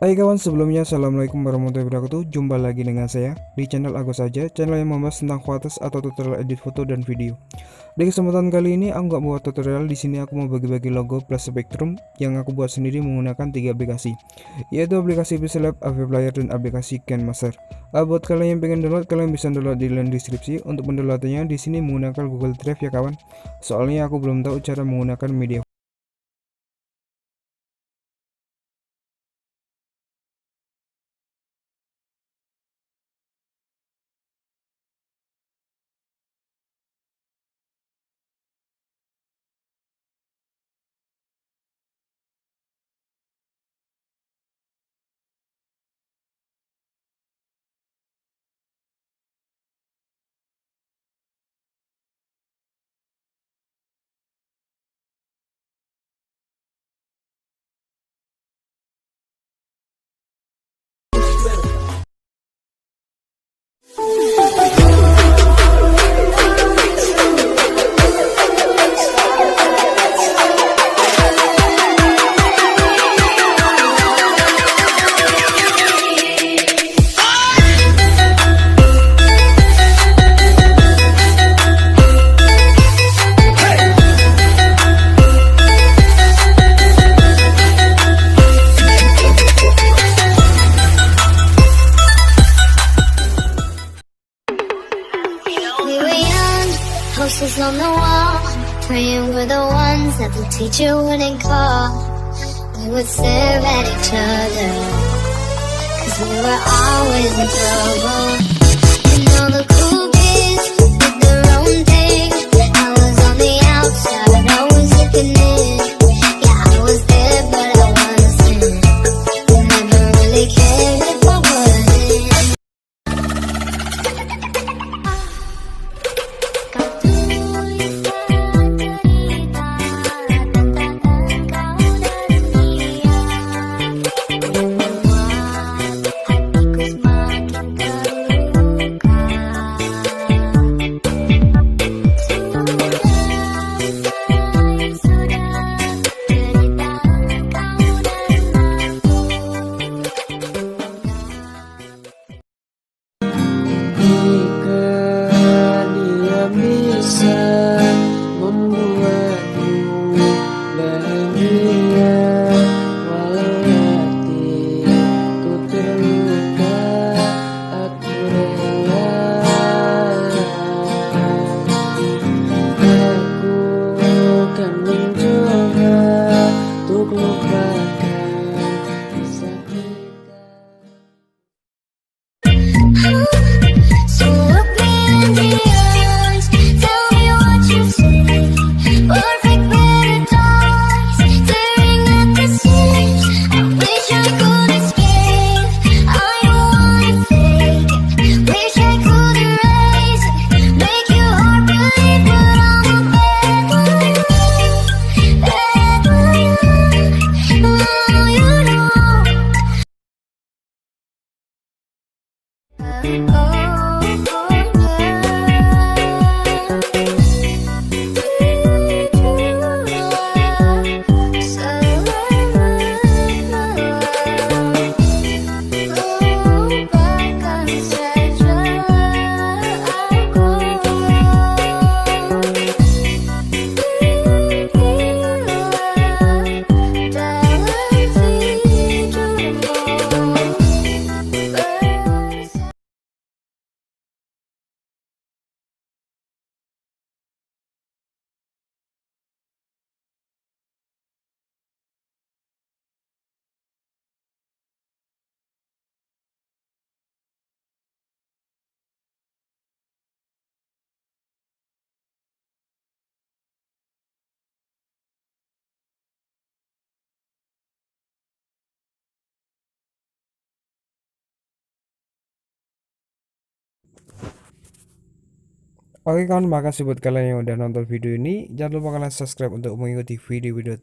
Hai kawan, sebelumnya assalamualaikum warahmatullahi wabarakatuh. Jumpa lagi dengan saya di channel Aku Saja, channel yang membahas tentang kualitas atau tutorial edit foto dan video. Di kesempatan kali ini aku nggak buat tutorial. Di sini aku mau bagi-bagi logo plus Spectrum yang aku buat sendiri menggunakan 3 aplikasi, yaitu aplikasi pixelleb, avee player, dan aplikasi Kinemaster. Buat kalian yang pengen download, kalian bisa download di link deskripsi. Untuk mendownloadnya di sini menggunakan Google Drive ya kawan. Soalnya aku belum tahu cara menggunakan media. Posters on the wall, praying we're the ones that the teacher wouldn't call. We would stare at each other, cause we were always in trouble. And all the cool kids did their own thing. I was on the outside, always looking in. Yeah, I was there, but I wasn't. Never really cared if I wasn't. Bisa membuatmu bahagia, walau hatiku terluka, aku rela. Aku akan mencoba untuk lupakan kisah kita. So look me in the eyes, tell me what you see. Perfect paradise, staring at the seas. I wish I could escape, I don't wanna fake it. Wish I could erase it, make your heart believe. But I'm a bad one, oh, you know. Oke kawan, makasih buat kalian yang udah nonton video ini. Jangan lupa kalian subscribe untuk mengikuti video-video